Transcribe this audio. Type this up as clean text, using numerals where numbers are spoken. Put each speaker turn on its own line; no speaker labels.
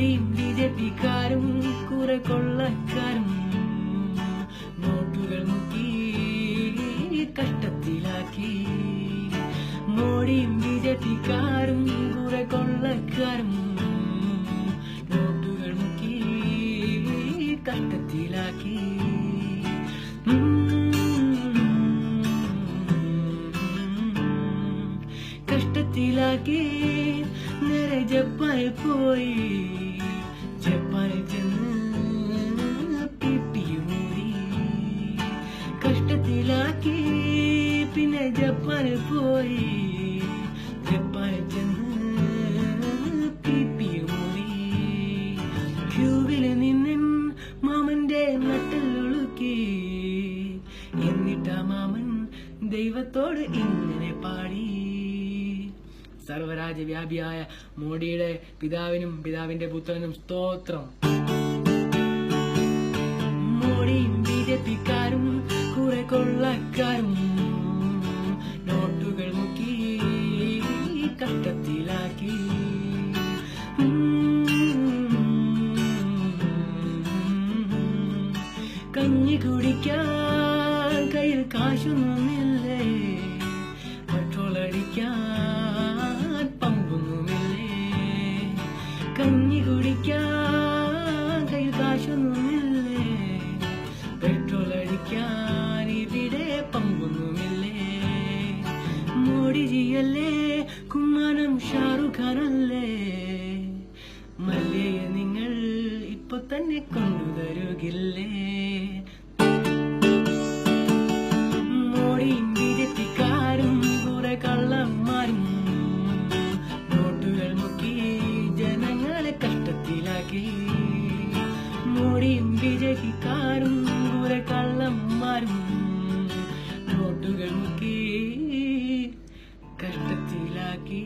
മോഡിയും ബിജെപിക്കാരും കുറെ കൊള്ളക്കാരും നോട്ടുകൾ മുക്കി കഷ്ടത്തിലാക്കി. മോഡിയും ബിജെപിക്കാരും കുറെ കൊള്ളക്കാരും നോട്ടുകൾ മുക്കി കഷ്ടത്തിലാക്കി. കഷ്ടത്തിലാക്കി നേരെ ജപ്പാനിൽ പോയി. ജപ്പാനിൽ ചെന്ന് പിപ്പിയൂരി കഷ്ടത്തിലാക്കി. പിന്നെ ജപ്പാനിൽ പോയി. ജപ്പാനിൽ ചെന്ന് പിപ്പിയൂരി ക്യൂവിൽ നിന്നൻ മാമന്റെ നട്ടലൊളുക്കി. എന്നിട്ടാ മാമൻ ദൈവത്തോട് ഇങ്ങനെ പാടി. സർവരാജ്യവ്യാപിയായ മോഡിയുടെ പിതാവിനും പിതാവിന്റെ പുത്രനും സ്തോത്രം. മോഡിയും ബിജെപിക്കാരും കുറെ കൊള്ളക്കാരും നോട്ടുകൾ മുക്കി കഷ്ടത്തിലാക്കി. കഞ്ഞി കുടിക്കാൻ കയ്യിൽ കാശൊന്നുമില്ലേ, പെട്രോൾ അടിക്കാൻ പമ്പൊന്നുമില്ലേ. കഞ്ഞി കുടിക്കാൻ കയ്യിൽ കാശൊന്നുമില്ലേ, പെട്രോൾ അടിക്കാൻ ഇവിടെ പമ്പൊന്നുമില്ലേ. മോഡിജിയല്ലേ കുമ്മാനം ഷാറുഖ് ഖാനല്ലേ, മല്ലിയെ നിങ്ങൾ ഇപ്പൊ തന്നെ കൊണ്ടുതരുകില്ലേ. മോഡിയും ബിജെപിക്കാരും കുറെ കള്ളന്മാരും നോട്ടുകൾ മുക്കി ജനങ്ങളെ കഷ്ടത്തിലാക്കി. മോഡിയും ബിജെപിക്കാരും കുറെ കള്ളന്മാരും നോട്ടുകൾ മുക്കി കഷ്ടത്തിലാക്കി.